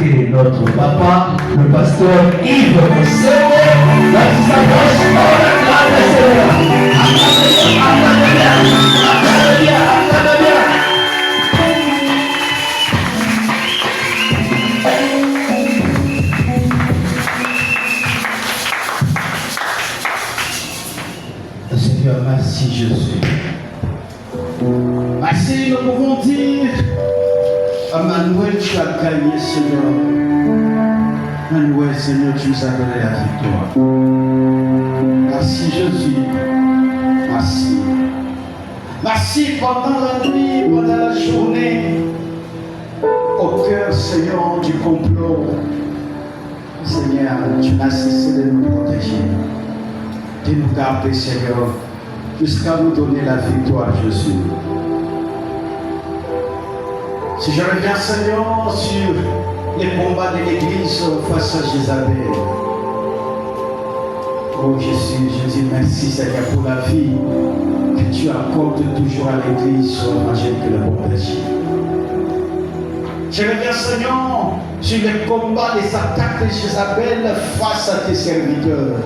présenter notre papa, le pasteur Yves Mossewe, dans sa grosse grande Seigneur. Seigneur, merci Jésus. Merci, nous pouvons dire, Emmanuel, tu as gagné, Seigneur. Emmanuel, Seigneur, tu nous as donné la victoire. Merci Jésus. Merci. Merci pendant la nuit, pendant la journée, au cœur, Seigneur, du complot. Seigneur, tu n'as cessé de nous protéger, de nous garder, Seigneur, jusqu'à nous donner la victoire, Jésus. Si je reviens, Seigneur, sur les combats de l'Église face à Jézabel, oh Jésus, je dis merci, Seigneur, pour la vie que tu accordes toujours à l'Église évangélique de la Bombardier. Je reviens, Seigneur, sur les combats, les attaques de Jézabel face à tes serviteurs.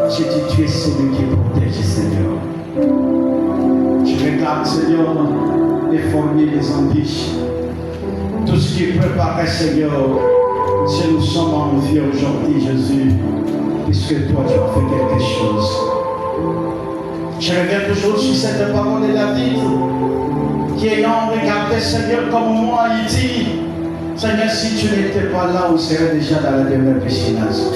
Je dis, tu es celui qui protège, Seigneur. Je regarde, Seigneur, les fourmis, les embûches, tout ce qui préparait, Seigneur, si nous sommes en vie aujourd'hui, Jésus, puisque toi tu as fait quelque chose. Je reviens toujours sur cette parole de David, qui ayant regardé, Seigneur, comme moi, il dit, Seigneur, si tu n'étais pas là, on serait déjà dans la demeure pestilence.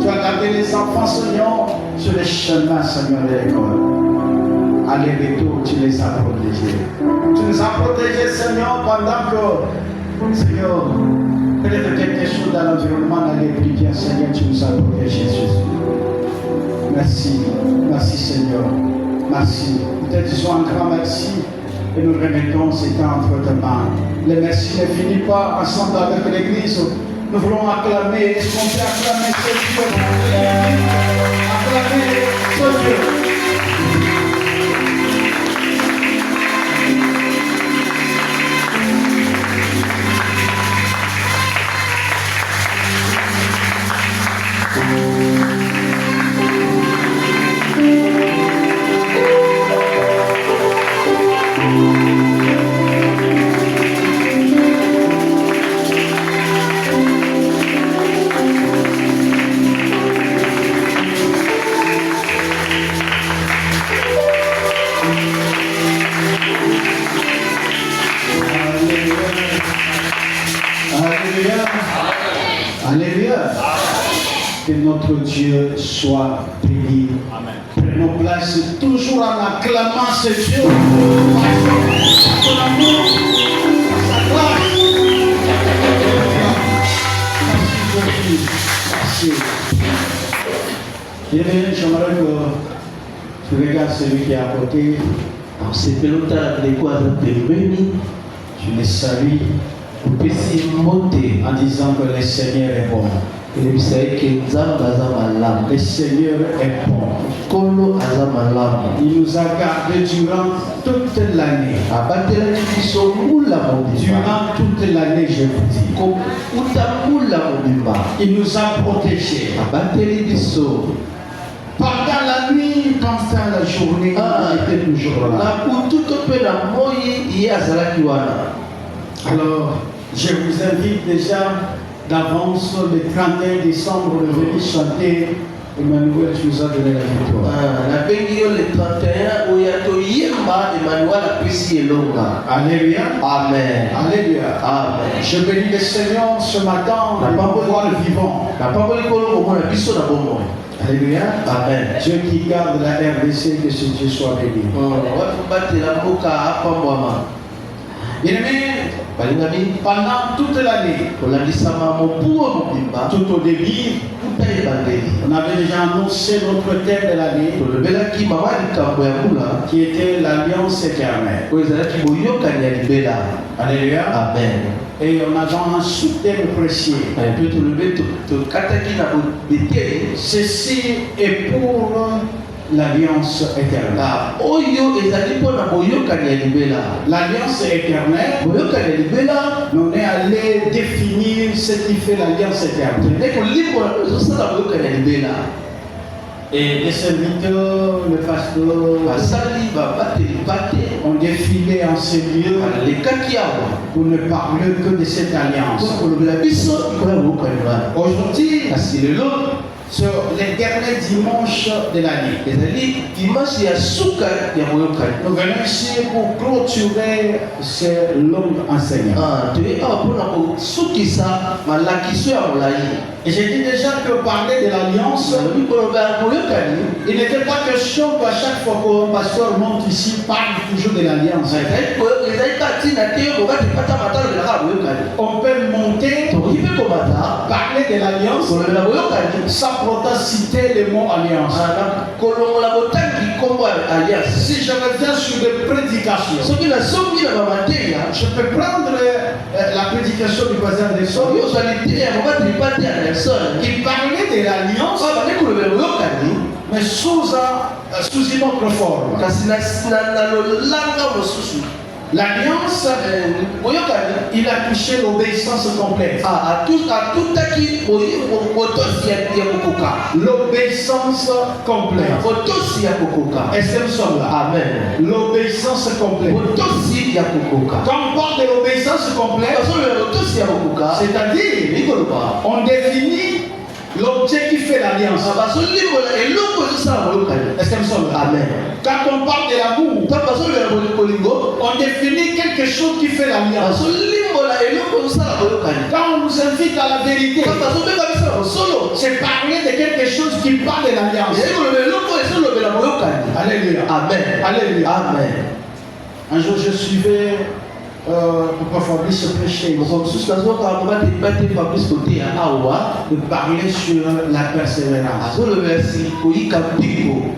Tu as gardé les enfants, Seigneur, sur les chemins, Seigneur, de l'école. Aller-retour, tu les as protégés. Tu nous as protégés, Seigneur, pendant que, Seigneur, peut-être quelque chose dans l'environnement n'allait plus bien, Seigneur, tu nous as protégés, Jésus. Merci, merci, Seigneur. Merci. Nous te disons un grand merci et nous remettons ces temps entre tes mains. Les merci ne finissent pas ensemble avec l'Église. Nous voulons acclamer, est-ce qu'on peut acclamer ce Dieu? Acclamer ce Dieu. Que notre Dieu soit béni. Prenons place toujours en acclamant ce Dieu. Son amour, sa grâce. Merci Jésus. Merci. Bien, j'aimerais que tu regardes celui qui est à côté. Alors, c'est longtemps les quadres de béni. Je les salue en disant que le Seigneur est bon. Le Seigneur est bon. Il nous a gardés durant toute l'année. Durant toute l'année, je vous dis. Il nous a protégés. Pendant la nuit, pendant la journée, il était toujours là. Alors, je vous invite déjà d'avance le 31 décembre de venir chanter Emmanuel, tu nous as donné la victoire. Le 31 où il y a tout Yemba, Emmanuel a pu longa. Alléluia. Amen. Alléluia. Amen. Je bénis le Seigneur ce matin, la parole vivant. La parole Alléluia. Amen. Dieu qui garde la RDC, que ce Dieu soit béni. Bien-aimé, pendant toute l'année, tout au début, on avait déjà annoncé notre thème de l'année qui était l'alliance éternelle. Alléluia. Amen. Et on avait un sous-thème précis. Ceci est pour l'alliance éternelle. oyo ezali mpona boyokani ya libela. L'alliance éternelle, boyokani ya libela on est allé définir ce qui fait l'alliance éternelle. ende kolimbola ezosala boyokani ya libela. Et les serviteurs, le pasteur, basali babateli bate ont défilé en ces lieux balekaki awa pour ne parler que de cette alliance. mpona kolobela biso likolo ya boyokani wana. Aujourd'hui, kasi lelo sur les derniers dimanches de l'année, ezali dimanche ya suka ya boyokani. nous venons ici pour clôturer ce long enseignement. toye awa mpona kosukisa malakiso ya molai. Et j'ai dit déjà que parler de l'alliance, nalobi koloba ya boyokani il n'était pas question qu'à chaque fois qu'un pasteur monte ici, parle toujours de l'alliance. ezali katina te yo kobati pata matalobelaka boyokani. On peut monter, tokoki mpe komata parler de l'alliance, kolobela boyokani sans pourtant citer le mot alliance. kolongola botangi nkombo ya alliance. Si je reviens sur les prédications, soki nasombi na bamateya je peux prendre la prédication du pasteur de Son yo ozali te ya kobateli pate ya nelson qui parlait de l'alliance, bande kolobela boyokani mais sous une autre forme. kasi na lolanga mosusu. L'alliance, boyokani il a touché l'obéissance complète. atutaki botosi ya kokoka. L'obéissance complète. botosi ya kokoka. Est-ce que nous sommes là? amen. L'obéissance complète. botosi ya kokoka. Quand on parle de l'obéissance complète, bazolobela botosi ya kokoka c'est-à-dire, nikoloba on définit l'objet qui fait l'alliance. bazolimbola eloko ezosala boyokani. Est-ce que nous sommes là? amen. Quand on parle de l'amour, ntango bazolobela bolingo on définit quelque chose qui fait l'alliance. bazolimbola eloko ezosala boyokani. Quand on nous invite à la vérité, ntango bazobenga biso na bosolo c'est parler de quelque chose qui parle de l'alliance. ezali kolobela eloko ezolobela boyokani. Alléluia. amen. Alléluia. amen. Un jour, je suivais Papa Fabrice prêcher. moko mosusu nazokaka bate fabrice koteya awa De parler sur la persévérance. azolobela si koyika mpiko.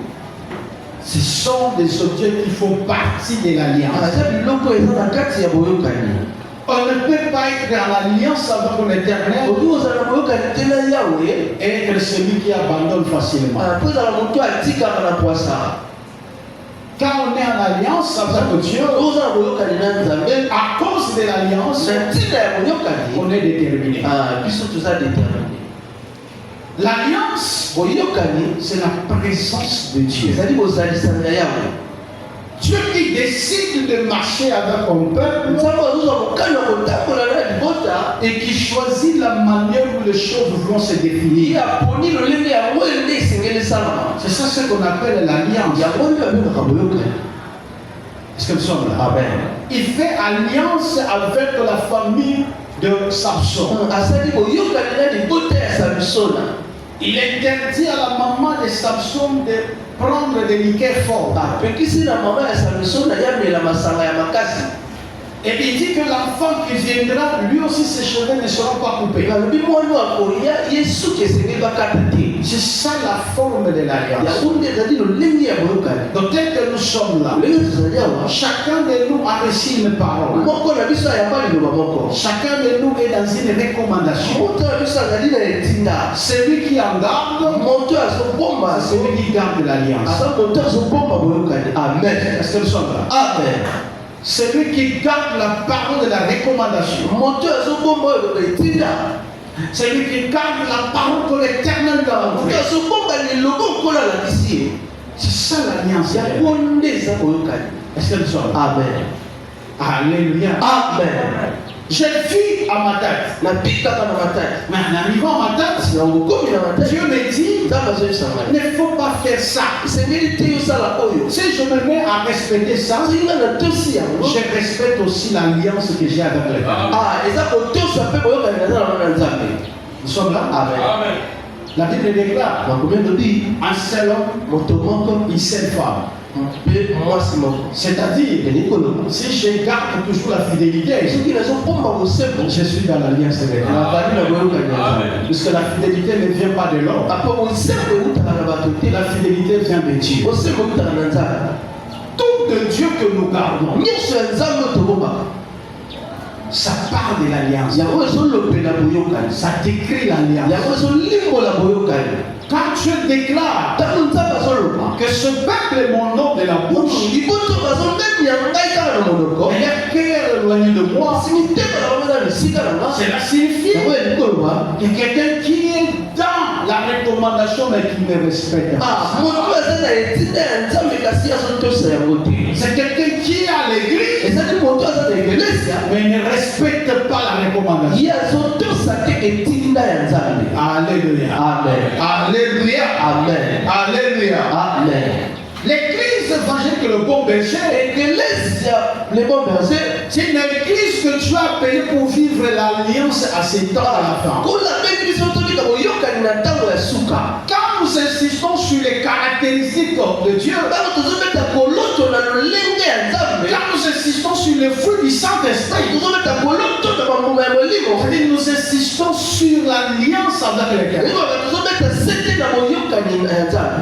Ce sont des objets qui font partie de l'alliance. eza biloko eza na kati ya boyokani. On ne peut pas être en alliance avec l'Éternel okoki kozala na boyokani te na yawe et être celui qui abandonne facilement. mpo ezala moto atikaka na poasa. Quand on est en alliance avec Dieu, oza na boyokani na nzambe à cause de l'alliance, na ntina ya boyokani on est déterminé. biso toza déterminé. L'alliance, boyokani c'est la présence de Dieu. ezali bozalisana ya yawe. Dieu qui décide de marcher avec un peuple nzambe azozwa mokano ya kotambola na libota et qui choisit la manière où les choses vont se ye définir. aponi lolenge yango nde esengeli esalama. C'est ça ce qu'on appelle l'alliance. yango nde babengaka boyokani. Est-ce que nous sommes là? amen. Il fait alliance avec la famille de Samson. asali boyokani na libota ya samsona. Il interdit à la maman de Samson de prendre des liqueurs forts. apekisi na mama ya samsona yamela masanga ya makasi. Et il dit que l'enfant qui viendra, lui aussi ses cheveux ne seront pas coupés. alobi mwana akoya ye suki esengeli bakata te. C'est ça la forme de l'alliance. yango nde ezali lolenge ya boyokani. Donc tel que nous sommes là, lolenge tozali awa chacun de nous a reçu une parole. moko na biso ayamba liloba moko. Chacun de nous est dans une recommandation. moto na biso azali na etinda. Celui qui en garde, moto azobomba c'est celui qui garde l'alliance. aza moto azobomba boyokani. amen. Est-ce que nous sommes là? amen. Celui qui garde la parole de la recommandation. moto azobomba oyo etinda. Celui qui garde la parole que l'Éternel lui a moto envoyée. azobomba liloba nkola alakisi ye. C'est ça l'alliance. yango nde eza boyokani. Est-ce que nous sommes là? amen. Alléluia. amen. J'ai vu à ma tête. napikaka na matati. Mais en arrivant à ma tête, na okomi na matati. Dieu me dit, nzambe azoyesanga il ne faut pas faire ça. esengeli te yosala oyo. Si je me mets à respecter ça, soki nga na tosi yango je respecte aussi l'alliance que j'ai avec le Père. eza kotosa mpe boyokani naza nango na nzambe. Nous sommes là? amen. La Bible déclare, makomi elobi un seul homme, moto moko une seule femme. mpe mwasi moko. C'est-à-dire, elikolo si je garde toujours la fidélité, soki nazobomba bosembo je suis dans l'alliance avec Dieu. nazali na boyokani ya nzambe. Puisque la fidélité ne vient pas de l'homme. apa bosembo eutaka na bato te. La fidélité vient de Dieu. bosembo eutaka na nzambe. Tout de Dieu que nous gardons, nyonso ya nzambe oyo tobombaka ça part de l'alliance. yango ezolobela boyokani. Ça décrit l'alliance. yango ezolimbola boyokani. Quand tu déclares que ce peuple est mon nom de la bouche, et leur cœur est éloigné de moi, cela signifie que quelqu'un qui est dans la recommandation mais qui me respecte. C'est quelqu'un qui est à l'église mais ne respecte pas la recommandation. Alléluia. Amen. Alléluia. Amen. Alléluia. Amen. L'église évangélique le bon berger, c'est une église que tu as appelée pour vivre l'alliance à ses temps à la fin. Quand nous insistons sur les caractéristiques de Dieu, quand nous insistons sur les fruits du Saint-Esprit, nous insistons sur l'alliance avec lequel.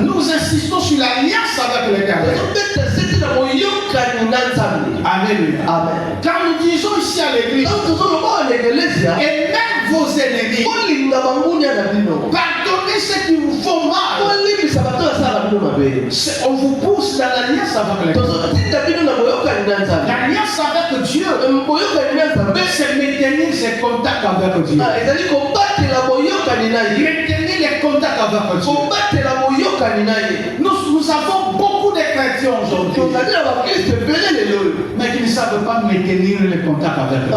Nous insistons sur l'alliance avec lequel. Alléluia. Amen. Quand nous disons ici à l'église, et même vos ennemis, pardonnez ceux qui vous font mal. On vous pousse dans l'alliance avec lequel. L'alliance avec Dieu, c'est maintenir ses contacts avec Dieu. Maintenir les contacts avec Dieu. Nous avons beaucoup de chrétiens aujourd'hui, mais qui ne savent pas maintenir les contacts avec Dieu.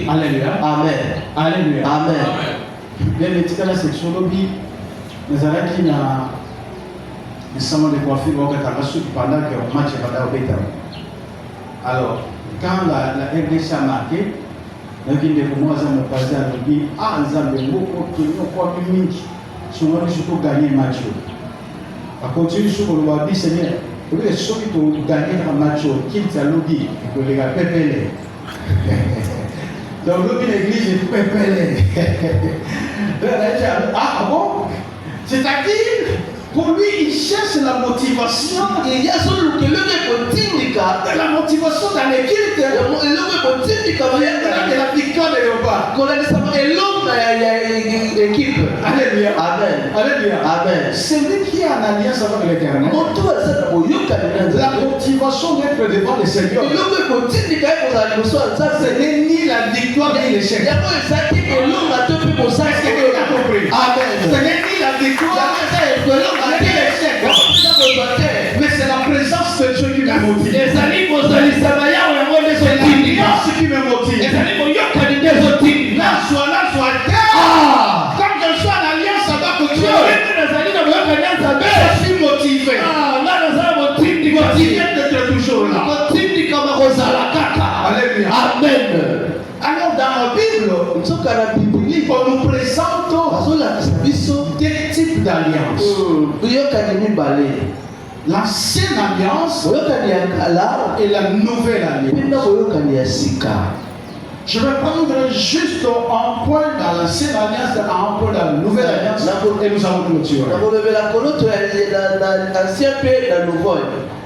Alléluia. Amen. Alléluia. Amen. Bien, mais la sexologie, nous avons qui n'a un salon de coiffure pendant que on match va au bétail. Alors, quand la RDC a marqué, nous avons dit que moi, ça me passait à nous dire, ah, nous avons beaucoup de minutes, si on a gagner le match. À continuer sur le wabi, Seigneur, vous avez ceux qui ont gagné un match, qui t'a lobby, que les gars pépélé. Donc, l'église est pépélé. Ah bon? C'est-à-dire, pour lui, il cherche la motivation. Il y a la motivation dans l'équipe. De la victoire de Yoba. Alléluia. Amen. Alléluia. Amen. C'est lui qui est en alliance avec l'Éternel. La motivation d'être devant le Seigneur, ce n'est ni la victoire ni l'échec. Amen. Ce n'est ni la victoire ni l'échec. Mais c'est la présence de Dieu qui me motive. C'est l'alliance qui me motive. Là, soit terre. Comme je suis en alliance avec Dieu, je suis motivé. Motivé d'être toujours là. Alléluia. Amen. Alors dans la Bible, on nous présente des types d'alliances. L'ancienne alliance et la nouvelle alliance. Je vais prendre juste un point dans l'ancienne alliance et un point dans la nouvelle alliance et nous allons clôturer.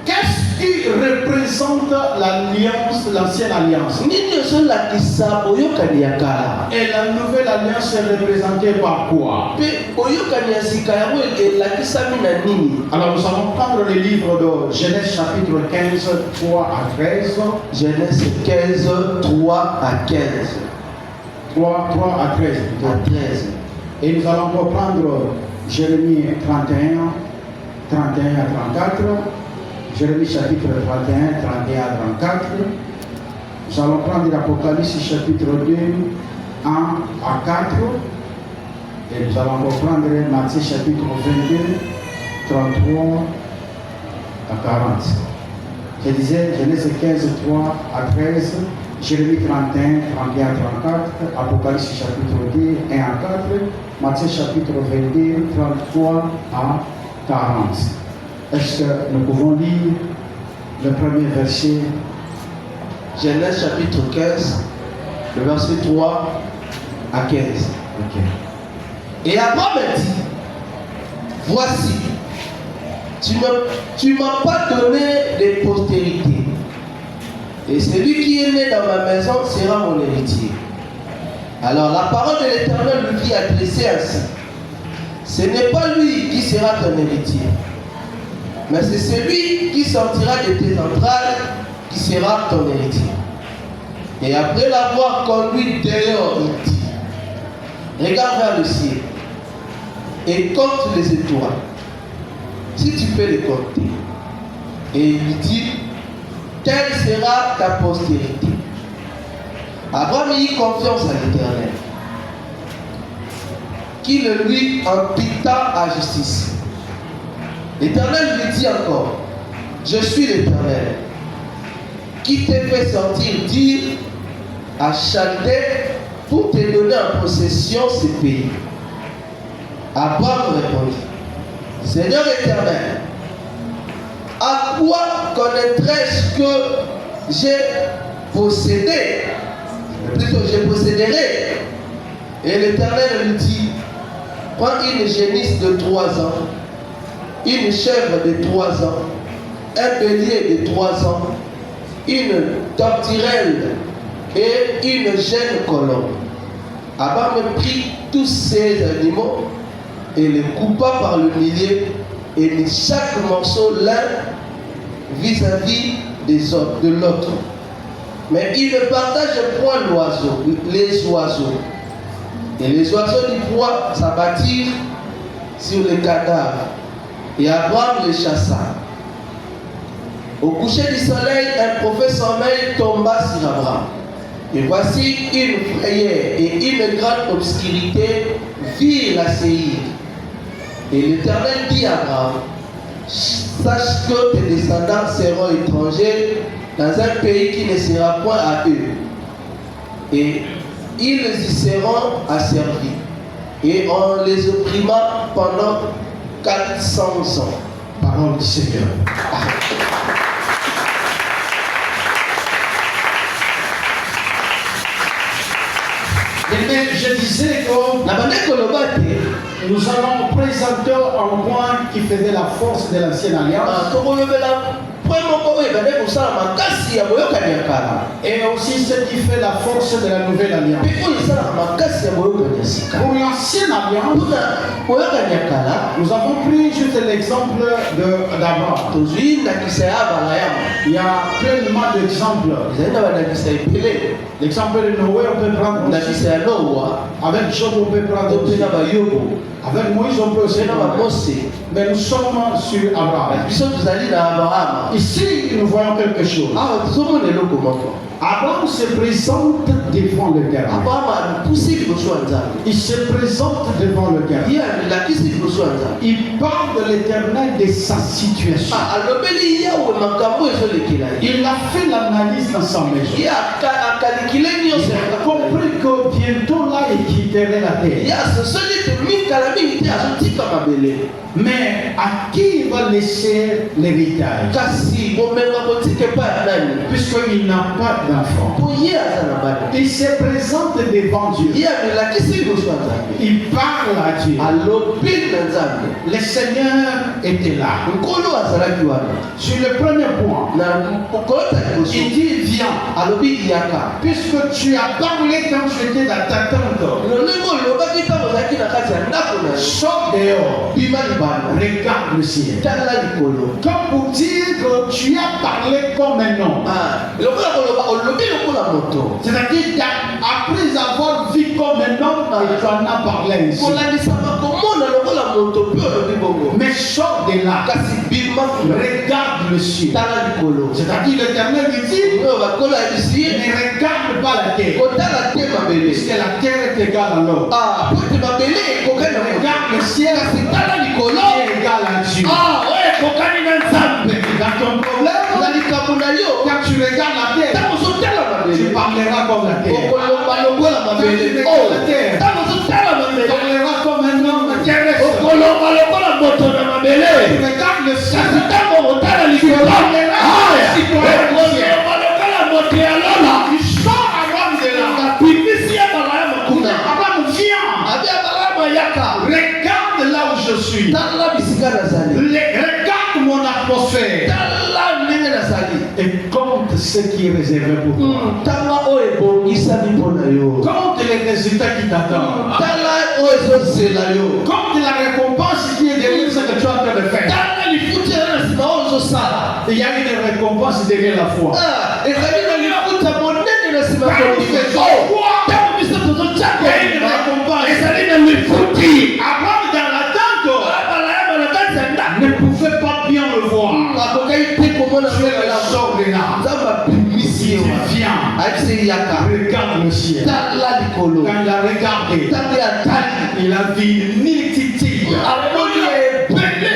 Qu'est-ce qui représente l'alliance, l'ancienne alliance? Et la nouvelle alliance est représentée par quoi? Alors nous allons prendre le livre de Genèse chapitre 15, 3 à 13. Genèse 15, 3 à 15. 3 à 13. Et nous allons reprendre Jérémie 31, 31 à 34. Jérémie chapitre 31, 31 à 34. Nous allons prendre l'Apocalypse chapitre 2, 1 à 4. Et nous allons reprendre Matthieu chapitre 22, 33 à 40. Je disais Genèse 15, 3 à 13, Jérémie 31, 31 à 34, Apocalypse chapitre 2, 1 à 4, Matthieu chapitre 22, 33 à 40. Est-ce que nous pouvons lire le premier verset? Genèse chapitre 15, le verset 3 à 15. Ok. Et Abraham dit, voici, tu m'as pas donné de postérité. Et celui qui est né dans ma maison sera mon héritier. Alors la parole de l'Éternel lui fit adresser ainsi. Ce n'est pas lui qui sera ton héritier, mais c'est celui qui sortira de tes entrailles qui sera ton héritier. Et après l'avoir conduit dehors, il dit, regarde vers le ciel et compte les étoiles, si tu peux les compter. Et il lui dit, telle sera ta postérité. Abraham eut confiance à l'Éternel, qui le lui impita à justice. L'Éternel lui dit encore, je suis l'Éternel, qui t'ai fait sortir dire à Chaldée pour te donner en possession ce pays. Abraham répondit, Seigneur éternel, à quoi connaîtrais-je que j'ai possédé? Plutôt, je posséderai. Et l'Éternel lui dit, prends une génisse de 3 ans, une chèvre de 3 ans, un bélier de 3 ans, une tourterelle et une jeune colombe. Abraham prit tous ces animaux et les coupa par le millier et mit chaque morceau l'un vis-à-vis de l'autre. Mais il ne partage point les oiseaux. Et les oiseaux du bois s'abattirent sur les cadavres. Et Abraham les chassa. Au coucher du soleil, un profond sommeil tomba sur Abraham. Et voici une frayeur et une grande obscurité virent la Séhir. Et l'Éternel dit à Abraham, sache que tes descendants seront étrangers dans un pays qui ne sera point à eux. Et ils y seront asservis. Et on les opprimera pendant 400 ans. Parole du Seigneur. Mais je disais que nous allons présenter un point qui faisait la force de l'ancienne alliance. Et aussi ce qui fait la force de la nouvelle alliance. Pour l'ancienne alliance, nous avons pris juste l'exemple d'Abraham. Il y a pleinement d'exemples. L'exemple de Noé, on peut prendre aussi. Avec Job, on peut prendre aussi. Avec Moïse, on peut aussi prendre. Mais nous sommes sur Abraham. Ici, nous voyons quelque chose. Abraham se présente devant l'Éternel. Il se présente devant l'Éternel. Il parle de l'Éternel de sa situation. Il a fait l'analyse dans sa maison. Il a compris que bientôt là, il quitterait la terre. Mais à qui il va laisser l'héritage? Puisqu'il n'a pas d'enfant. Il se présente devant Dieu. Il parle à Dieu. Le Seigneur était là. Sur le premier point, il dit viens. Puisque tu as parlé quand tu étais dans ta tente. Sors dehors. Regarde le ciel. Comme pour dire que tu as parlé comme un homme. C'est-à-dire après avoir vu comme un homme, tu en as parlé ici. Mais sors de là. Regarde le ciel. C'est-à-dire l'Éternel dit, ne regarde pas la terre. Puisque la terre est égale à l'homme. Regarde le ciel. Est égal à Dieu. Dans ton problème, quand tu regardes la terre, tu parleras comme la terre. Tu parleras comme un homme terrestre. Tu regardes le ciel. Tu sors Abraham de là. Abraham vient. Regarde là où je suis. Regarde mon atmosphère. Et compte ce qui est réservé pour toi. Compte les résultats qui t'attendent. Compte la récompense qui est derrière ce que tu es en train de faire. Il y a une récompense derrière la foi. Quand tu fais foi, il y a une récompense. Avant dans l'attente, ne pouvait pas bien le voir. Tu es le sort de l'âme. Il vient. Regarde le ciel. Quand il a regardé, il a vu une multitude. Il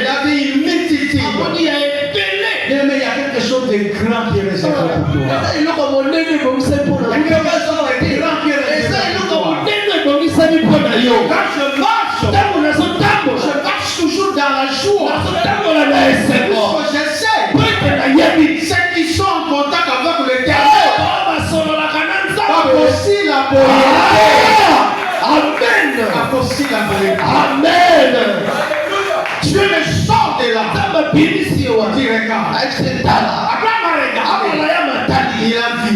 a vu une multitude. Mais il y a quelque chose de grand qui est réservé pour toi. Il y a quelque chose de grand qui est réservé pour toi. Quand je marche toujours dans la joie. Parce que je sais ceux qui sont en contact avec le Théâtre. Pas possible à Amen. Tu es le sort de la qui regarde. Il a vu.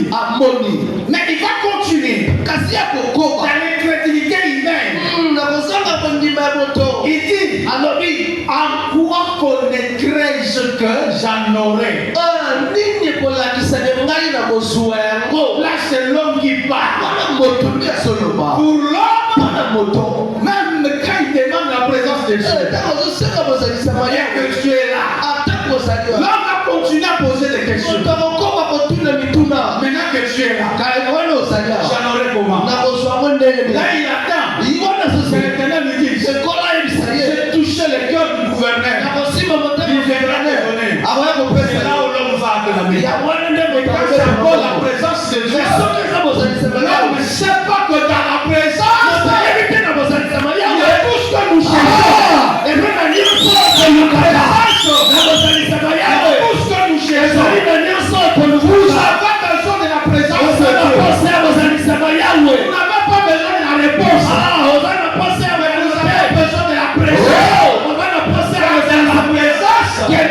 Mais il va continuer. Dans l'incrédulité humaine. Il dit, en quoi connaîtrais-je que j'en aurai? Là, c'est l'homme qui parle. Pour l'homme, même quand il demande la présence de Dieu, et que Dieu est là, l'homme va continuer à poser des questions. Maintenant que Dieu est là, j'en aurai comment? Là, il attend. C'est l'Éternel lui dit, j'ai touché le cœur du gouverneur. Il viendra te donner. C'est là où l'homme va acclamer. Quand c'est encore la présence de Dieu, l'homme ne sait pas que dans la présence, il y a tout ce que nous cherchons. Il y a tout ce que nous cherchons. Vous avez besoin de la présence de Dieu. Vous n'avez pas besoin de la réponse. Vous avez besoin de la présence. Il y a la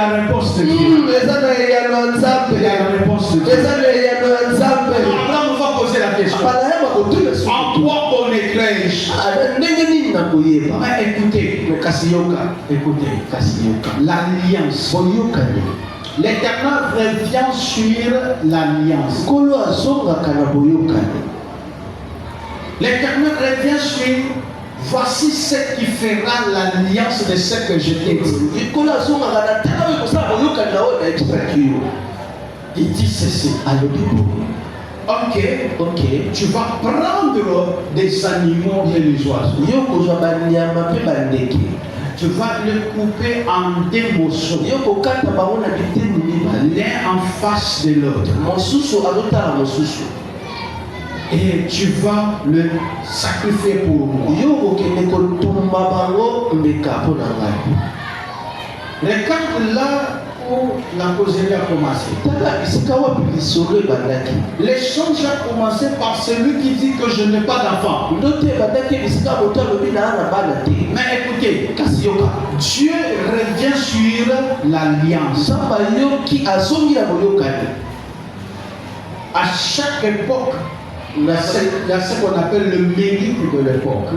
réponse de Dieu. Il y a la réponse de Dieu. Abraham va poser la question. En quoi connaîtrais-je? Mais écoutez, l'alliance. L'Éternel revient sur l'alliance. L'Éternel revient sur voici ce qui fera l'alliance de ce que je t'ai dit. Il dit ceci. Ok, tu vas prendre des animaux et des oiseaux. Tu vas le couper en deux morceaux, l'un en face de l'autre. Et tu vas le sacrifier pour moi. Regarde là où la causerie a commencé. L'échange a commencé par celui qui dit que je n'ai pas d'enfant. Mais écoutez, Dieu revient sur l'alliance. À chaque époque, il y a ce qu'on appelle le mérite de l'époque.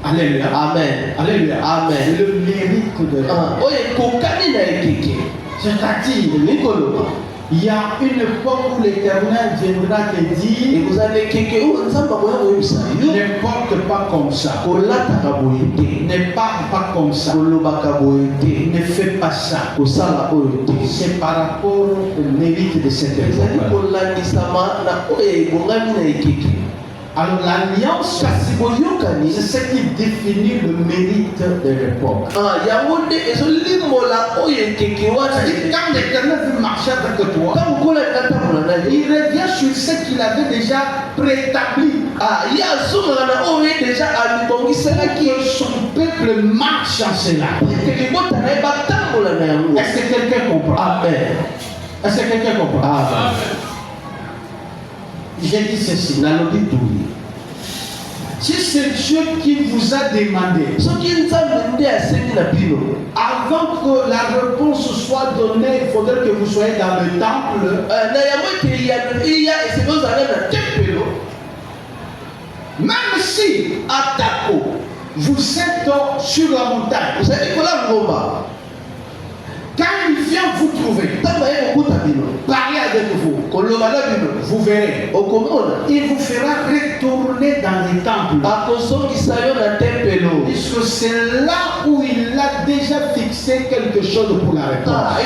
Alléluia. Amen. Alléluia. Amen. Le mérite de l'époque. C'est-à-dire, il y a une époque où l'Éternel viendra te dire ne porte pas comme ça, ne parle pas comme ça, ne fais pas ça. C'est par rapport au mérite de cette époque. Alors l'alliance, c'est ce qui définit le mérite de l'époque. Quand l'Éternel veut marcher avec toi, il revient sur ce qu'il avait déjà préétabli. Que son peuple marche en cela. Est-ce que quelqu'un comprend? Amen. Est-ce que quelqu'un comprend? Amen. J'ai dit ceci. Si c'est Dieu qui vous a demandé, avant que la réponse soit donnée, il faudrait que vous soyez dans le temple. Même si à Tako, vous êtes sur la montagne, vous savez que là, quand il vient vous trouver, parler avec vous, vous verrez, il vous fera retourner dans les temples. Puisque c'est là où il a déjà fixé quelque chose pour la réponse.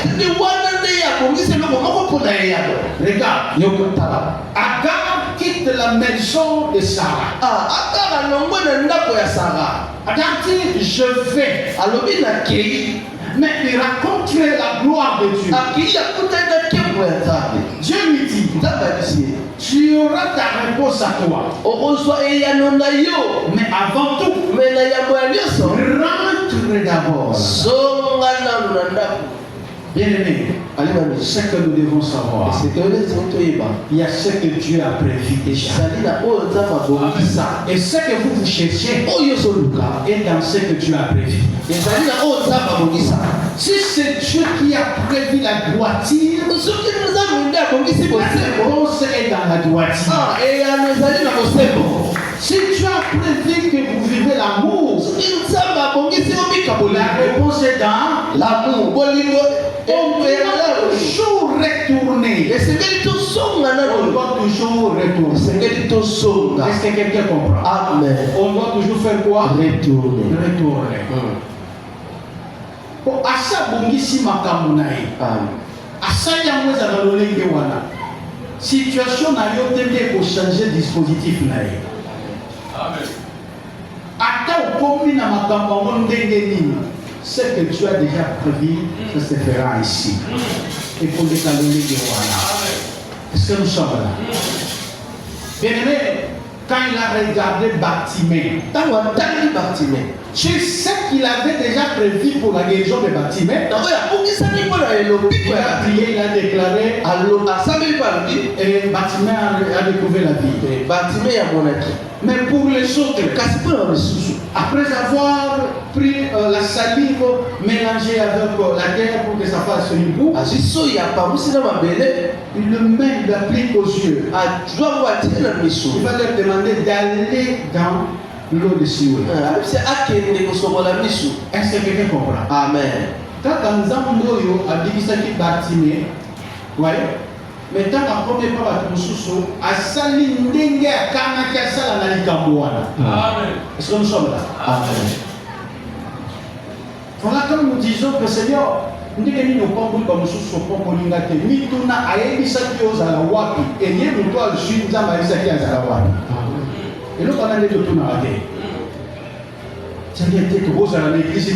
Regarde, Agar quitte la maison de Sarah. Agar dit, je vais. Mais il raconterait la gloire de Dieu. Dieu lui dit, tu auras ta réponse à toi. Mais avant tout, rentre d'abord. Bien-aimé, ce que nous devons savoir, il y a ce que Dieu a prévu déjà. Et ce que vous cherchez est dans ce que Dieu a prévu. Si c'est Dieu qui a prévu la droiture, la réponse est dans la droiture. Si Dieu a prévu que vous vivez l'amour, la réponse est dans l'amour. On doit toujours retourner. On doit toujours retourner. Est-ce que quelqu'un comprend? Amen. On doit toujours faire quoi? Retourner. Bon, asa bongisi makambo na ye. Asa yango ezala lolenge wana. Situation na yo te nde changer dispositif na ye. Amen. Ata okomi na makambo yango ndenge nini, ce que tu as déjà prévu, ça se fera ici. Et pour les calendriers de voilà. Est-ce que nous sommes là? Bien aimé, quand il a regardé Bartimée, tu sais qu'il avait déjà prévu pour la guérison de Bartimée. Il a prié, il a déclaré, et Bartimée a découvert la vie. Mais pour les autres, après avoir pris la salive mélangée avec la terre pour que ça fasse une boue, il le met, il l'applique aux yeux. Il va leur demander d'aller dans l'eau de Sioule. Est-ce que quelqu'un comprend? Amen. Quand Nzambo a dit ça qui Bartimée, ouais. Mais tant qu'à premier pas à Moussousso, à Sali Ndenge à Kanaka Sala Nalikambouana. Amen. Est-ce que nous sommes là? Amen. Voilà, comme nous disons que Seigneur, nous devons nous comprendre comme Moussousso, comme Molingate, ni tout n'a à Ebisaki aux Alawapi, et ni nous toi le sud, nous avons Ebisaki à Alawapi. Et l'autre, on a des deux tours à la terre. C'est-à-dire que vous allez à l'église,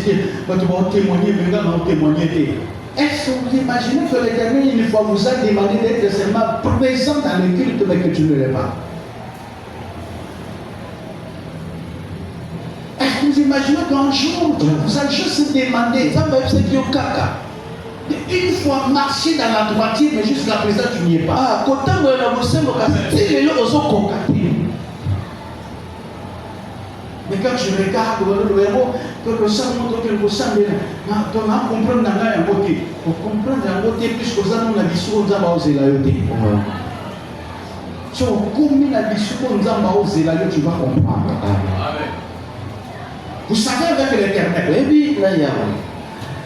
vous allez témoigner, vous allez témoigner. Est-ce que vous imaginez que l'Éternel, une fois, vous a demandé d'être seulement présent dans le culte, mais que tu ne l'es pas? Est-ce que vous imaginez qu'un jour, vous allez juste demander, une fois marcher dans la droiture, mais jusqu'à présent, tu n'y es pas? Mais quand je regarde le héros, que le sang montre que le sang est là, on comprend dans un côté. On comprend dans un côté, puisque nous avons la vision, nous avons osé la yoté. Si on commune la vision, nous avons osé la yoté, tu vas comprendre. Vous savez, avec l'Éternel,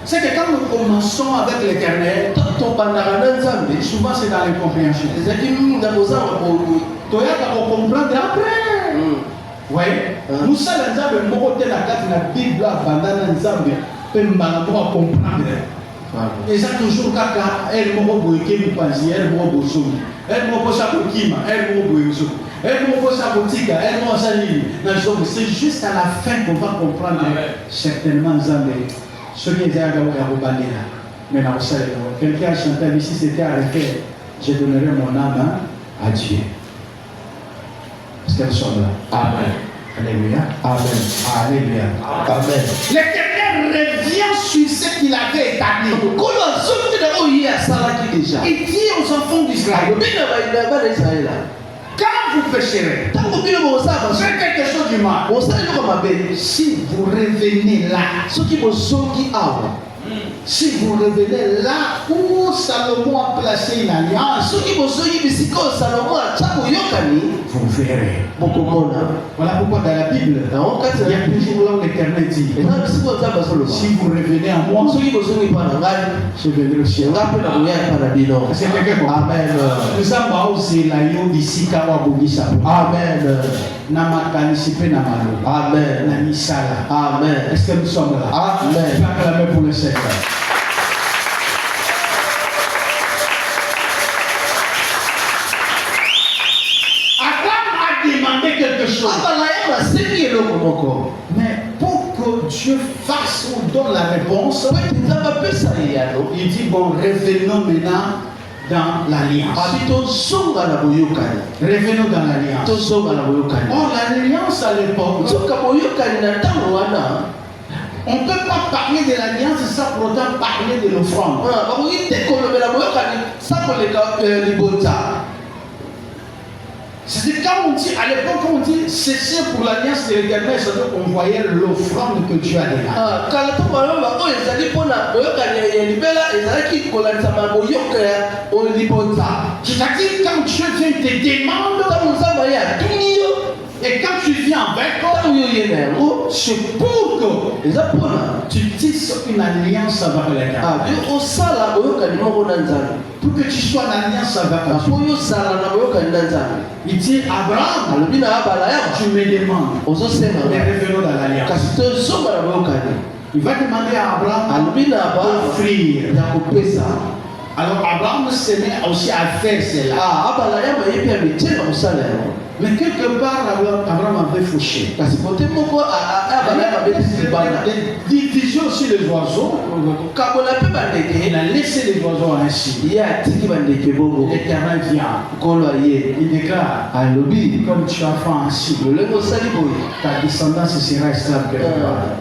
c'est que quand nous commençons avec l'Éternel, souvent c'est dans l'incompréhension. Tu vas comprendre après. Oui, nous sommes dans le mot de la Bible, abandonne Nzambe, peut mal comprendre. Et ça toujours caca, elle m'a boyé, elle m'a boyé, elle m'a boyé, elle m'a boyé, elle m'a boyé, elle m'a boyé. C'est juste à la fin qu'on va comprendre certainement Nzambe. Ce qui est à Garoubalina. Mais non, quelqu'un a chanté ici, c'était arrêté. Je donnerai mon âme à Dieu. Est-ce qu'elles sont là? Amen. Alléluia. Amen. Alléluia. Amen. L'Éternel revient sur ce qu'il avait établi. Il dit aux enfants d'Israël, quand vous pécherez, Tango bino bosaba. faites quelque chose du mal. Bosala eloko mabe. Si vous revenez là, Soki bozongi awa. si vous revenez là où Salomon a placé une alliance, Soki bozongi bisika oyo Salomo atia boyokani. vous verrez. Bokomona. Voilà pourquoi dans la Bible, Nango kati il y na a toujours là où l'Éternel dit, eza bisika oyo Nzambe azoloba. si vous revenez à moi, Soki bozongi mpa na ngai. je viendrai au ciel. Nga mpe na koya epa na bino. C'est quelqu'un comme Amen. nous avons aussi la yo ici kawa bongisa. Amen. Na makanisi pe na malo. Amen. Na misala. Amen. Est-ce que nous sommes là? Amen. Je vais acclamer pour le Seigneur. Adam a demandé quelque chose. Abala ya basengi eloko moko. Mais pour que Dieu fasse ou donne la réponse, Po ete Nzambe apesa eyano. il dit bon, revenons maintenant dans l'alliance. Abi tozonga na boyokani. Revenons dans l'alliance. Tozonga na boyokani. Or, l'alliance à l'époque, Soka boyokani na ntango wana. on ne peut pas parler de l'alliance sans pour autant parler de l'offrande. Bakoki te kolobela boyokani sa koleka libota. C'est quand on dit, à l'époque, on dit cessez pour l'alliance de l'Éternel, c'est-à-dire qu'on voyait l'offrande que Dieu a donnée. Kala to baloba oyo ezali mpona boyokani ya libela ezalaki kolanisama boyoka ya libota. C'est-à-dire quand Dieu vient te demande, Ntango Nzambe ye atuni yo. et quand tu viens avec, Ntango yo ye na yango. c'est pour que Eza mpona. tu tisses une alliance avec l'Éternel. Yo osala boyokani moko na Nzambe. Pour que tu sois en alliance avec Dieu. Po yo osala na boyokani na Nzambe. Il dit Abraham, Alobi na abala ya tu me demandes, ozosenga mais nga. revenons dans l'alliance. Kasi tozonga na boyokani. Il va demander à Abraham Alobi na Abraham d'offrir. ya kopesa. Alors Abraham se met aussi à faire cela. Abala ya mayebi ya mitie na kosala yango. Mais quelque part, Abraham avait fauché. Kasi kote moko abala ya mabetisi libanda. Il division aussi les oiseaux. Kabola mpe Il bandeke. a laissé les oiseaux ainsi. Ye atiki bandeke bongo. L'Éternel vient. Nkolo aye. Il déclare, Alobi. comme tu as fait ainsi, Lolenge osali boye. ta descendance sera esclave quelque part.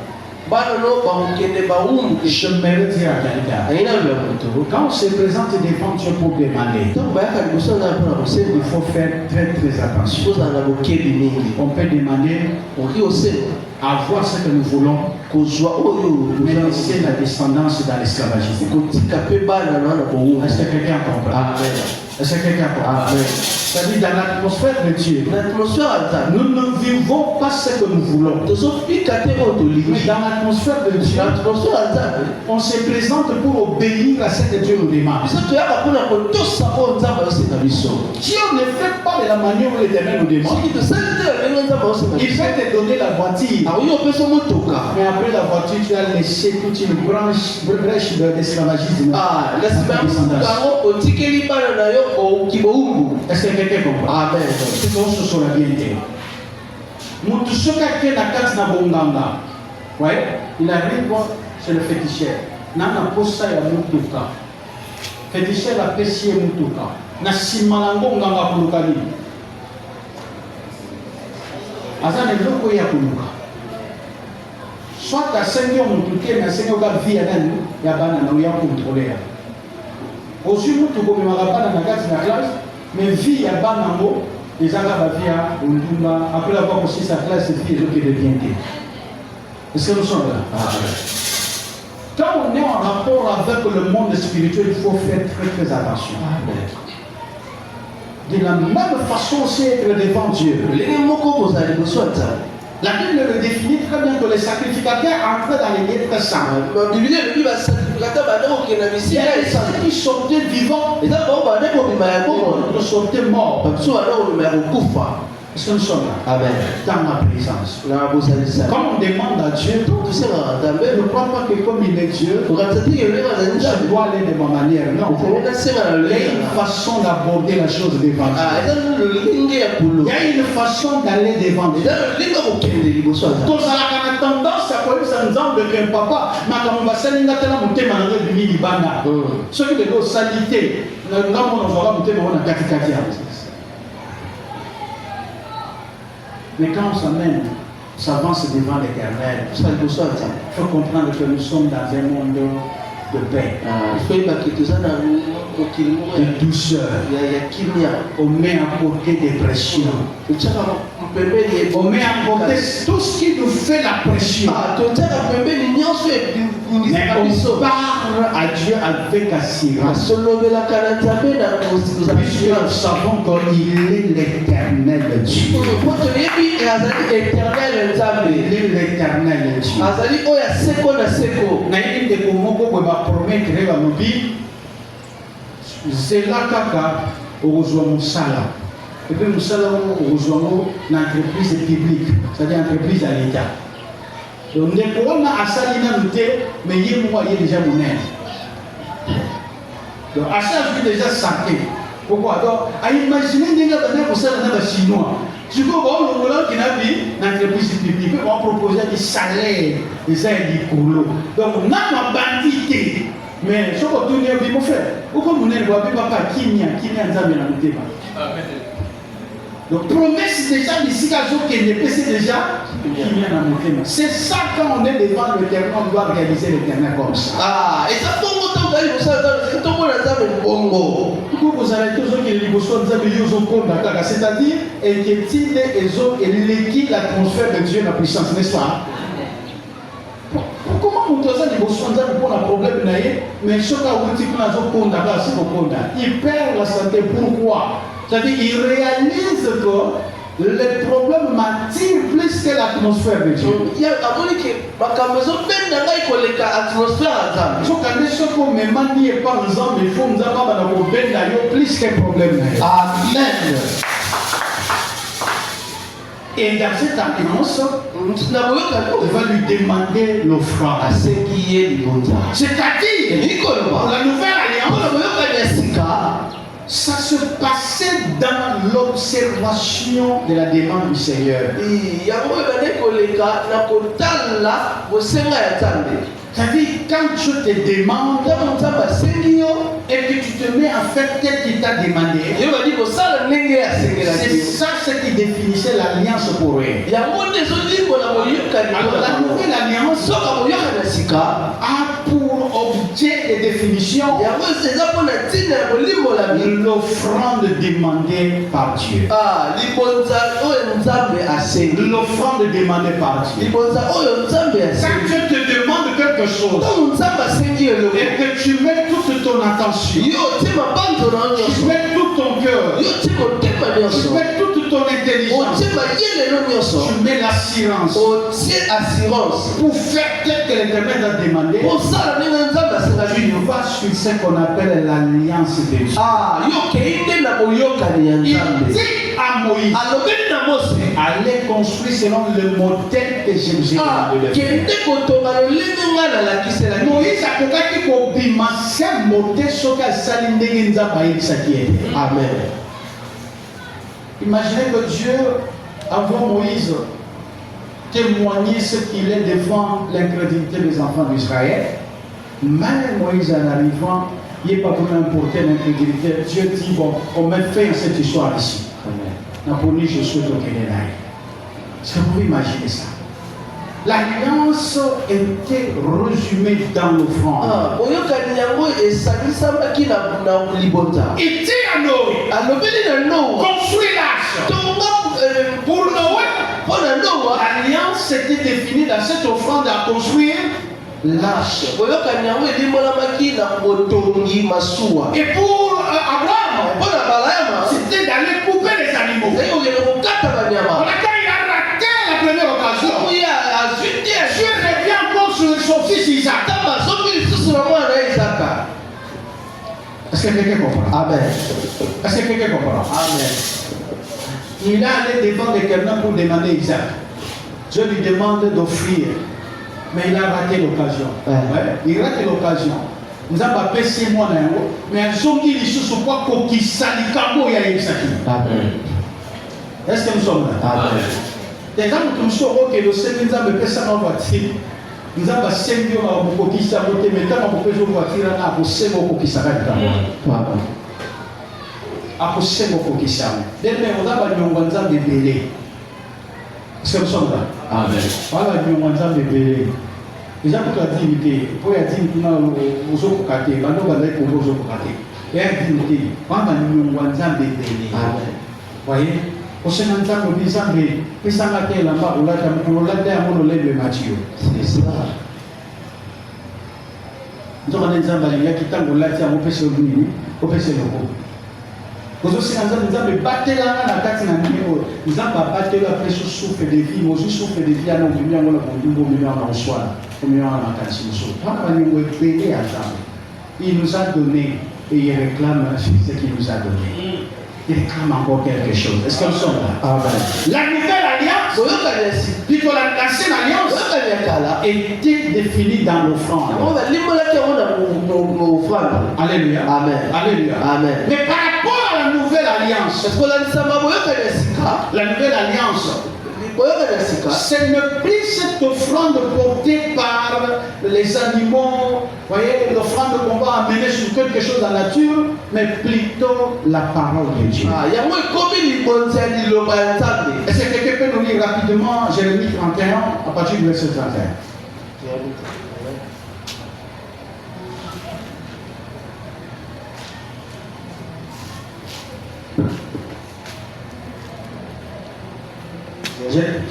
Bana no bakokende bawumu. Je m'aimerais dire à quelqu'un, Ayina lola moto. quand on se présente devant Dieu pour demander, Ntango bayaka liboso na mpona kosenga. il faut faire très très attention. Kozala na bokebi mingi. On peut demander Oki osenga. avoir ce que nous voulons, Kozwa oyo mais laisser la descendance dans l'esclavagisme. kotika mpe bana na na bowumu. Est-ce que quelqu'un comprend? Amen. Est-ce que quelqu'un comprend? Amen. C'est-à-dire dans l'atmosphère de Dieu, Na atmosphère ya Nzambe. nous ne vivons pas ce que nous voulons. Tozofika te oyo Mais tolingi. dans l'atmosphère de Dieu, Na atmosphère ya Nzambe. on se présente pour obéir à ce que Dieu nous demande. Biso toyaka mpona kotosa oyo Nzambe ayosenga biso. Dieu ne fait pas de la manière où l'Éternel nous demande. Soki tosali te ndenge Nzambe ayosenga Il biso. peut te donner la voiture, Akoki opesa motoka. mais après la voiture, tu as laissé toute une brèche d'esclavagisme. Na dans nsima ta ya motuka descendance. yango otikeli bana na yo ouki bowumbu. Est-ce que quelqu'un comprend? Amen. C'est qu'on se soit bien dit. Mutu soka ke na kati na bonganga. Ouais, il arrive chez le féticheur. Nana posa ya mutuka. Féticheur a pesi mutuka. Na simalango nganga kulukali. Azana loko ya kuluka. Soit à 5 ans mutuke na 5 ans vie ya nani ya bana na ya contrôler. Aussi mutuko me marabana na kati na classe. Mais vie à Banamo, les Arabes à Undumba, après avoir aussi sa classe de filles qui devient. Est-ce que nous sommes là? Quand on est en rapport avec le monde spirituel, il faut faire très très attention. De la même façon aussi être devant Dieu. Lenge moko kozala liboso ya Nzambe. La Bible le définit très bien que les sacrificateurs entraient dans les lieux très saints. Biblia elobi basakrifikateur bande kokende na Il y bisika a ya des esanga. saints qui sortaient vivants Eza bango bande kobima ya et bongo. d'autres sortaient morts. Babiso bande kobima ya kokufa. Est-ce que nous sommes là? Amen. Dans ma présence. Na bozalisa. Quand on demande à Dieu, Tosengaka Nzambe. ne crois pas que comme il est Dieu, Okanisa te elenge azali je Nzambe. dois aller de ma manière. Non. Okoki nasenga na Il y a lolenge une na. façon d'aborder la chose devant Dieu. Eza lolenge ya kolo. Il y a une façon d'aller devant Dieu. Eza lolenge ya kokende liboso ya Nzambe. tozalaka na tendance ya koyebisa nzambe ke papa makambo basalinga tala motema nango ebimi libanda soki lelo osali te ngambo nazwaka motema ngo na katikati ya mais quand on s'amène s'avance devant l'éternel il faut comprendre que nous sommes dans un monde de paix soyebaki toza na de douceur. On met à côté des pressions. On met à côté tout ce qui nous fait la pression. Mais on parle à Dieu avec assurance. Puisque nous savons qu'il est l'éternel Dieu. Il est l'éternel Dieu. C'est là kaka rejoint Moussala. Et puis Moussala rejoint l'entreprise publique, c'est-à-dire l'entreprise à l'État. Donc, on a Assalina noté, mais il y a déjà mon aide. Donc, Assal est déjà santé. Pourquoi? Donc, à imaginer que nous avons des Chinois. Du coup, on a l'entreprise publique, on a proposé des salaires, des aides du couloir. Donc, on a ma bandité. Mais ce que tu as dit, mon frère, pourquoi vous n'avez pas qui n'y a noté. Donc, promesse déjà d'ici qu'à jour qu'il n'est pas déjà qui vient à monter. C'est ça quand on est devant l'éternel, on doit réaliser l'éternel comme ça. Ah, et ça tombe autant d'aller pour ça, c'est tout le monde a un bongo. Pourquoi vous avez toujours qu'il y a des choses c'est-à-dire, inquiétude et l'équipe, l'atmosphère de Dieu, la puissance, n'est-ce pas? Comment vous avez des choses pour un problème, mais ce qu'on a dit, il perd la santé. Pourquoi? C'est-à-dire qu'il réalise que les problèmes m'attirent plus que l'atmosphère de Dieu. Il y a un peu de ce qu'on me manie par exemple, il faut nous avoir plus que problème. Amen. Et dans cette alliance, on va lui demander l'offrande. C'est-à-dire, la nouvelle alliance, ça se passait dans l'observation de la demande du Seigneur. C'est-à-dire, quand je te demande et que tu te mets à faire tel qu'il t'a demandé, c'est ça ce qui définissait l'alliance pour eux. Alors, la nouvelle alliance a pour objet de définition l'offrande demandée par Dieu. L'offrande demandée par Dieu. Quand Dieu te demande quelque chose et que tu mets toute ton attention, tu mets tout ton cœur, tu mets toute ton intelligence, tu mets l'assurance pour faire tel que l'Éternel a demandé. Tu vas sur ce qu'on appelle l'alliance de Dieu. Il dit à Moïse, allez construire selon le modèle que je vous ai demandé. Moïse a dit Amen. Imaginez que Dieu, avant Moïse, témoigner ce qu'il est devant l'incrédulité des enfants d'Israël. Même Moïse en arrivant, il n'est pas pour importer l'incrédulité. Dieu dit, bon, on met fin à cette histoire ici. Amen. Je souhaite au Canada. Est-ce que vous pouvez imaginer ça? L'alliance était résumée dans l'offrande. Il dit à Noé, construis l'arche. Pour Noé, l'alliance était définie dans cette offrande à construire l'arche. Et pour Abraham, c'était d'aller couper les animaux. Quand il a raté la première occasion, Dieu revient encore sur son fils Isaac. Est-ce que quelqu'un comprend? Amen. Est-ce que quelqu'un comprend? Amen. Il est allé devant l'Éternel pour demander Isaac. Dieu lui demande d'offrir. Mais il a raté l'occasion. Ouais. Il rate l'occasion. Nous avons appelé 6 mois, mais elles ont dit les choses sur quoi qui s'alikambo y a Isaac. Est-ce que nous sommes là? Amen. Les gens qui nous sont que le Seigneur nous a fait ça dans la voiture. Nous avons 5 millions à beaucoup qui s'arrêtent, mais tant qu'on peut jouer voiture, on a 5 millions qui s'arrêtent. Après 5 millions qui s'arrêtent. Demain, on a des bébés. Est-ce que nous sommes là? Amen. Voilà, nous avons des bébés. Les gens qui ont dit, pour dire que nous avons des bébés, nous avons des bébés. Et elle dit, on va nous Amen. Voyez, au sein de ça, nous disons que ça m'a été là-bas, on l'a dit, Mathieu. C'est ça. Nous avons un exemple, il y a qui t'a dit, on l'a dit, on peut se réunir, on peut se réunir. Nous aussi, nous avons battu la carte, nous avons battu la pression souffle de vie, nous aussi souffle de vie, nous avons mis en soir, nous avons mis en cantine. Il nous a donné et il réclame ce qu'il nous a donné. Il réclame encore quelque chose. Est-ce que nous sommes là? Amen. La nouvelle alliance, plutôt l'ancienne alliance, était définie dans l'offrande. Alléluia. Amen. Alléluia. Amen. Mais par rapport à la nouvelle alliance, la nouvelle alliance, ce n'est plus cette offrande portée par les animaux, voyez, l'offrande qu'on va amener sur quelque chose dans la nature, mais plutôt la parole de Dieu. Est-ce que quelqu'un peut nous lire rapidement Jérémie 31 à partir du verset 31?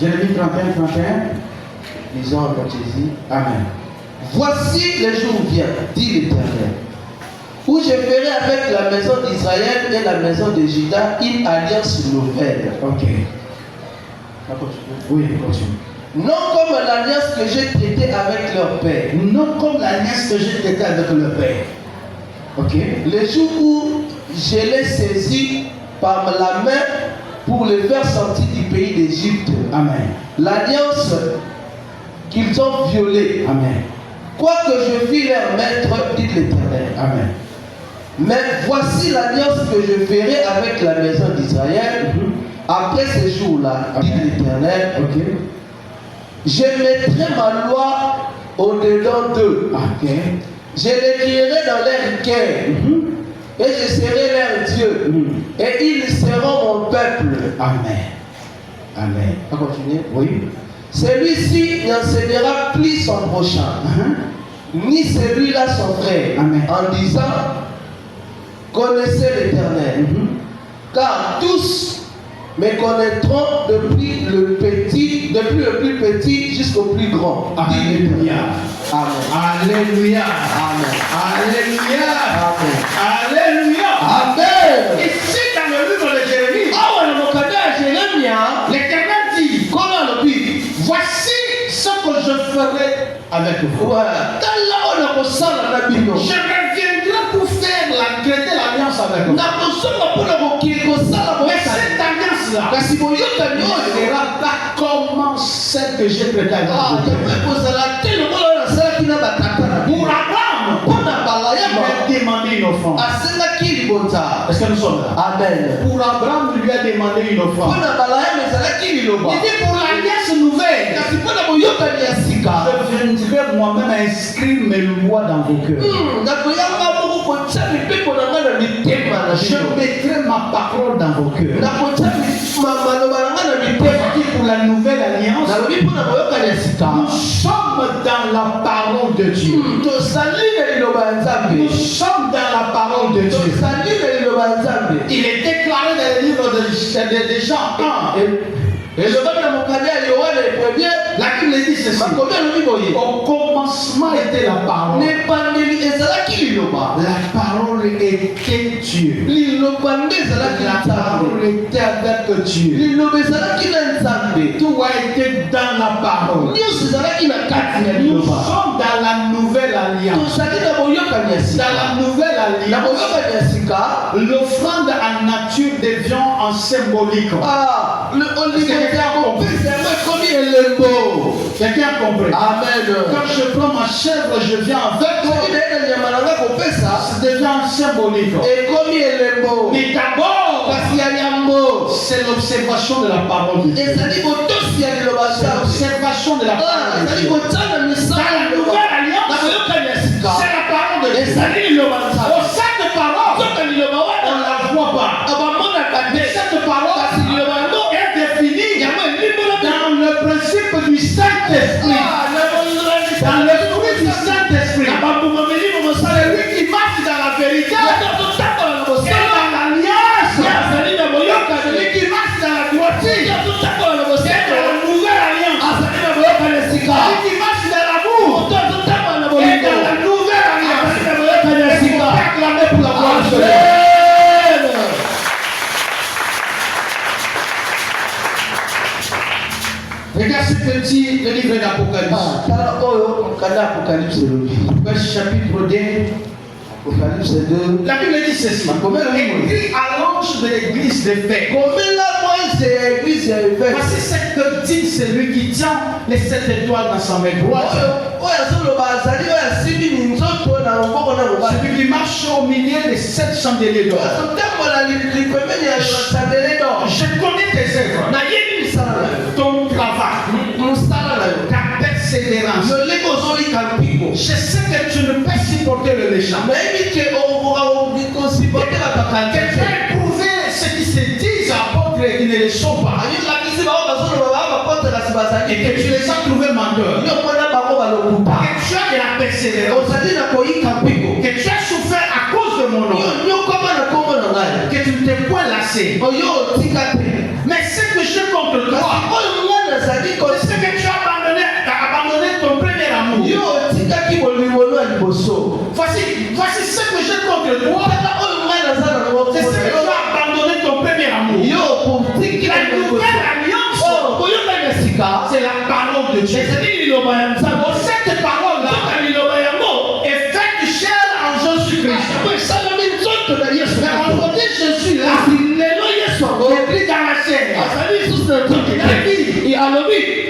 Jérémie 31, 31. Lisons en Jésus. Amen. Voici les jours viennent, dit l'Éternel, où je ferai avec la maison d'Israël et la maison de Juda une alliance nouvelle. Ok. Oui, continue. Non comme l'alliance que j'ai traitée avec leur père. Non comme l'alliance que j'ai traitée avec leur père. Ok. Le jour où je les saisis par la main pour les faire sortir du pays d'Égypte. Amen. L'alliance qu'ils ont violée. Amen. Quoique je fis leur maître, dit l'Éternel. Amen. Mais voici l'alliance que je ferai avec la maison d'Israël après ces jours-là, dit l'Éternel. Ok. Je mettrai ma loi au-dedans d'eux. Ok. Je l'écrirai dans leur cœur. Et je serai leur Dieu. Et ils seront mon peuple. Amen. Amen. On va continuer. Oui. Celui-ci n'enseignera plus son prochain, ni celui-là son frère. Amen. En disant, connaissez l'Éternel. Car tous me connaîtront depuis le plus petit jusqu'au plus grand. Alléluia. Amen. Alléluia. Amen. Alléluia. Amen. Alléluia. Amen. Ici dans le livre de Jérémie, l'Éternel dit, voici ce que je ferai avec vous. Je reviendrai pour faire traiter l'alliance avec vous. Mais cette alliance-là ne sera pas comme celle que j'ai traitée avec vous. Pour Abraham, il a demandé une offrande. Est-ce que nous sommes là? Amen. Pour Abraham, il lui a demandé une offrande. Il dit pour l'alliance nouvelle, je vais moi-même inscrire mes lois dans vos cœurs. Je mettrai ma parole dans vos cœurs. Pour la nouvelle alliance, nous sommes dans la parole de Dieu. Nous sommes dans la parole de Dieu. Il est déclaré dans le livre de Jean 1. Et le la Bible dit ceci. Au commencement était la parole. La parole était Dieu. La parole était avec Dieu. Tout a été dans la parole. Nous sommes dans la nouvelle alliance. Dans la nouvelle alliance, l'offrande en nature devient en symbolique. Quelqu'un a compris? Amen. Quand je prends ma chèvre, je viens avec toi. Ça devient symbolique. Mais d'abord, c'est l'observation de la parole de Dieu. C'est l'observation de la parole de Dieu. Dans la nouvelle alliance, c'est la parole de Dieu. Au sein de parole, on ne la voit pas. Mais cette parole est définie dans le principe du Saint-Esprit. Dans le fruit du Saint-Esprit. C'est lui qui marche dans la vérité. le livre d'Apocalypse. Apocalypse chapitre 2. Apocalypse 2. La Bible dit ceci. Écrit à l'ange de l'église d'Éphèse. Voici ce que dit celui qui tient les 7 étoiles dans sa main droite. Celui qui marche au milieu des 7 chandeliers d'or. Je connais tes œuvres, ton travail, ta persévérance. Je sais que tu ne peux supporter le méchant. Que tu as éprouvé ceux qui se disent apôtres et qui ne le sont pas. Et que tu les as trouvés menteurs. Que tu as de la persévérance. Que tu as souffert à cause de mon nom. Que tu ne t'es point lassé. Mais ce que je contre toi, c'est ce que tu as abandonné ton premier amour. Voici ce que je contre toi, c'est ce que tu as abandonné ton premier amour. La nouvelle alliance, c'est la parole de Dieu. Cette parole-là est faite chair en Jésus-Christ. Mais aujourd'hui, je suis là. Et puis dans la chair.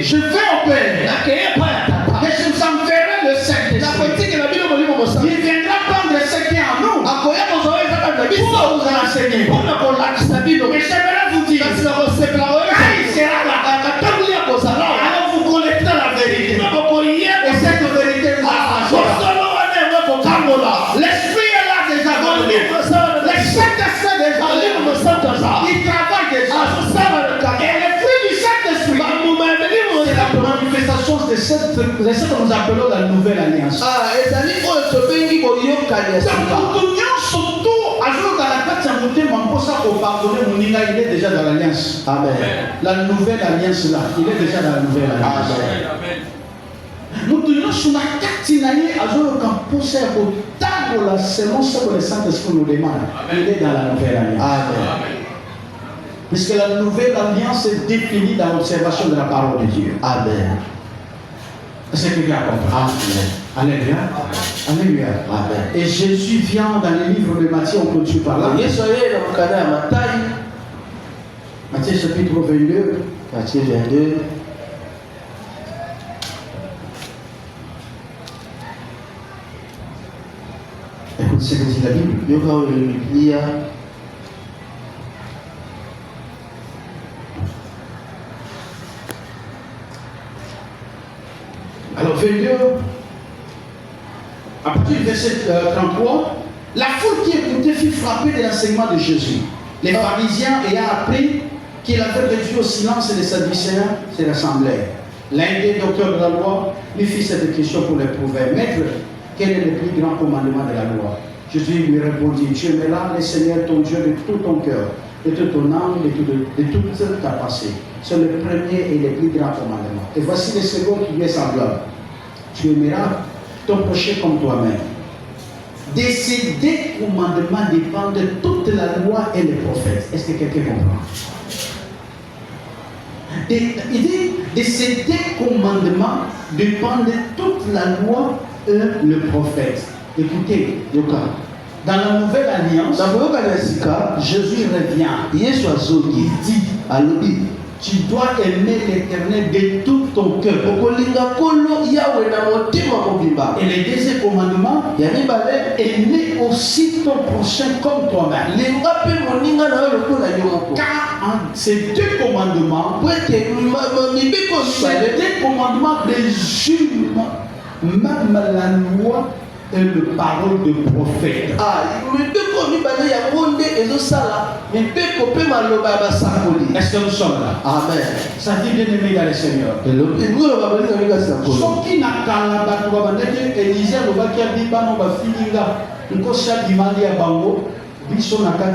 Je vais au Père. Et je vous enverrai le Saint-Esprit. Il viendra prendre ce qui est en nous. Pour vous enseigner. Mais j'aimerais vous dire. Quand il sera là, alors vous connaîtrez la vérité. Et cette vérité vous affranchira. L'esprit est là déjà. Le Saint-Esprit est déjà là. Il travaille déjà. Et le fruit du Saint-Esprit, c'est la manifestation de ce que nous appelons la nouvelle alliance. Il est déjà dans l'alliance. Amen. La nouvelle alliance là, il est déjà dans la nouvelle alliance. Amen. Nous devons sur la carte selon ce que le Saint-Esprit nous demande. Il est dans la nouvelle alliance. Amen. Puisque la nouvelle alliance est définie dans l'observation de la parole de Dieu. Amen. Est-ce que tu as compris? Amen. Alléluia. Alléluia. Amen. Et Jésus vient dans le livre de Matthieu, on continue par là. Matthieu chapitre 22. Matthieu 22. Écoute ce que dit la Bible. Alors 22, à partir du verset 33, la foule qui écoutait fut frappée de l'enseignement de Jésus. Les pharisiens ayant appris qu'il avait réduit au silence les Sadducéens se rassemblèrent. L'un des docteurs de la loi lui fit cette question pour l'éprouver. Maître, quel est le plus grand commandement de la loi? Jésus lui répondit, tu aimeras le Seigneur ton Dieu de tout ton cœur, de toute ton âme, de toute ta pensée. C'est le premier et le plus grand commandement. Et voici le second qui lui est semblable. Tu aimeras ton prochain comme toi-même. De ces deux commandements dépendent toute la loi et les prophètes. Est-ce que quelqu'un comprend? Il dit, de ces deux commandements dépendent toute la loi et le prophète. Écoutez, dans la nouvelle alliance, Jésus revient. Il dit, tu dois aimer l'Éternel de tout ton cœur. Et le deuxième commandement, aimer aussi ton prochain comme toi-même. Car ces deux commandements, résument même la loi et le parole de prophète. Est-ce que nous sommes là? Amen. Ça dit bien aimé dans le Seigneur. Ce qui n'a qu'à la bataille, Élisée a dit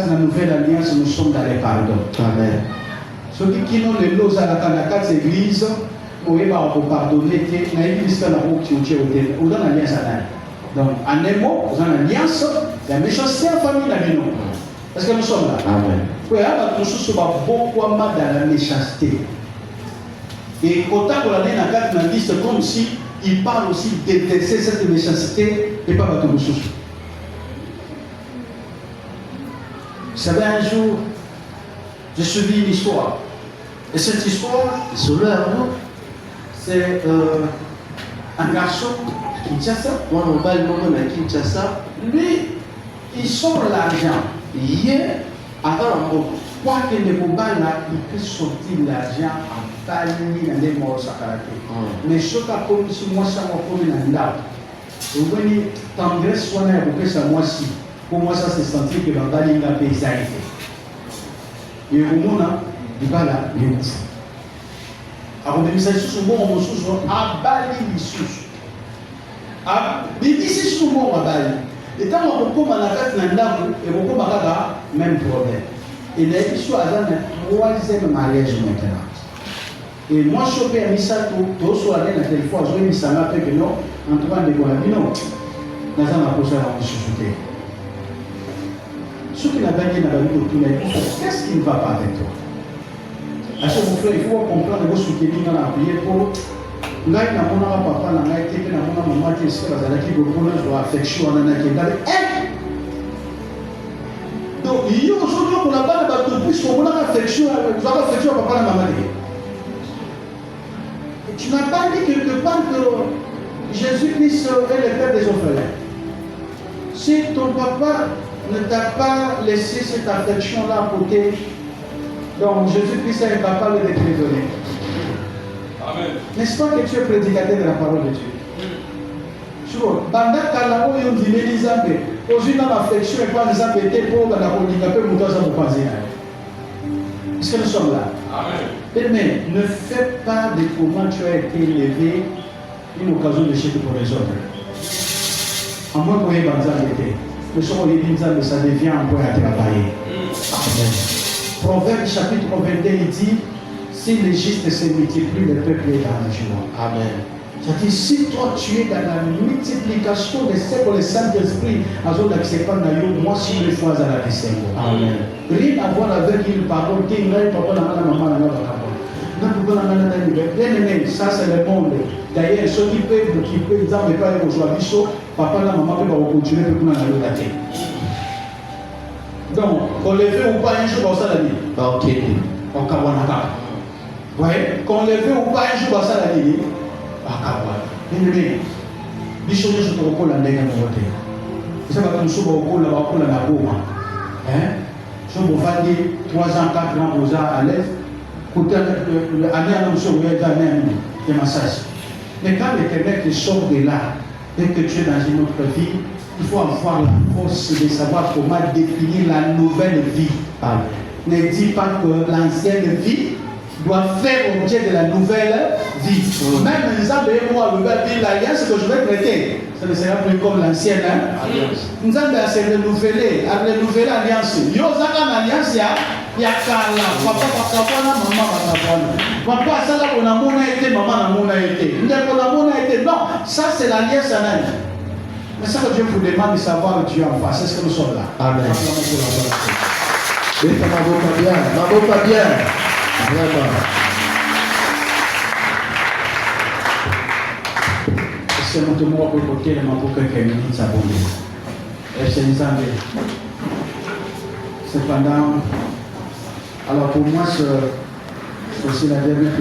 la nouvelle alliance, nous sommes dans les pardons. Amen. Ceux qui ont les lois à la église, on va pardonner, on a une liste à la route qui est dans l'alliance. Donc, en un mot, vous avez une alliance, la méchanceté en famille, la vie. Est-ce que nous sommes là? Amen. Oui, alors, nous sommes beaucoup dans la méchanceté. Et quand on a dit dans 4 10, c'est comme si il parle aussi d'étecer cette méchanceté et pas de ressources. Vous savez, un jour, je suivis une histoire. Et cette histoire, c'est un garçon à Kinshasa. Lui, il sort l'argent. Hier, avant, quoi que le mobile là, il peut sortir l'argent en Bali dans les morts sacarate. Mais ce qui a commis sur moi, ça m'a commis dans l'âme. Vous voyez, tendresse, soit là, pour que ça moi si. Pour moi, ça se sentir que dans Bali, il y a un paysage. Et au monde, il va là, il est ouf. Alors, on dit, c'est souvent, on se souvient, à Bali, il sous. Il dit, c'est souvent à Bali. Et quand on commence à la fête, et on commence à même problème. Et là, il soit dans le 3e mariage maintenant. Et moi, je suis permis ça, tout soit allé dans telle fois, je vais mis ça là, que non, en tout cas, on a dit non. Dans un approche à la société. Ceux qui n'ont pas gagné dans la vie de tous les jours, qu'est-ce qui ne va pas avec toi? À ce moment-là, il faut comprendre que vous soutenez dans la prière pour. Là, il n'y a pas de papa, il n'y a pas de maman qui est là, qui est là, affection, il y a qui est là. Donc, il y a aujourd'hui qu'on n'a pas de bateau, puisqu'on a affection, vous avez affection à papa et maman. Tu n'as pas dit quelque part que Jésus-Christ est le Père des orphelins. Si ton papa ne t'a pas laissé cette affection-là à côté, donc Jésus-Christ est capable de te les donner. Amen. N'est-ce pas que tu es prédicateur de la parole de Dieu? Tu vois, pendant que la haut yon dit Mélisabé, aujourd'hui dans l'affection et pas les appétés pour la handicapé, nous devons nous passer. Est-ce que nous sommes là? Amen. Mais ne fais pas de comment tu as été élevé une occasion de chèque pour les autres. À moins qu'on ait été. Le soir où il dit ça devient un point à travailler. Amen. Proverbe chapitre 22, il dit si les justes se multiplient, le peuple est dans la joie. Amen. C'est-à-dire, si toi tu es dans la multiplication de ce que le Saint-Esprit a accepté, moi si les fois à la descente. Amen. Rien à voir avec une parole qui n'est pas la maman, bien aimé, ça c'est le monde. D'ailleurs, ceux qui peuvent, exemple, pas aujourd'hui, papa et maman peuvent continuer pour nous aller là. Donc, qu'on le fait ou pas un jour dans ça la vie. Ok. On kawanaka. Vous voyez, qu'on le fait ou pas un jour dans ça la vie. Bien aimé, les choses je te recolle en dernier moment. Vous savez que nous sommes au col là-bas pour la bourre. Je vous vendez 3 ans, 4 ans aux à l'aise. Côté année à nous sommes des massages. Mais quand l'Éternel te sort de là et que tu es dans une autre vie, il faut avoir la force de savoir comment définir la nouvelle vie. Ne dis pas que l'ancienne vie doit faire objet de la nouvelle vie. Même les hommes et moi, l'alliance que je vais traiter, ça ne sera plus comme l'ancienne. Nous allons se renouveler l'alliance. Il y a une alliance, il y a papa, maman, papa, ça là, on a mon été, maman, on a été. Non, ça c'est l'alliance. Mais ça que Dieu vous demande de savoir Dieu en face. Est-ce que nous sommes là? Amen. Et ça ma beau pas bien. Vraiment. C'est notre mot pour côté, ma pour quelques minutes, ça bon. Et c'est une santé. Cependant, alors pour moi, c'est aussi la dernière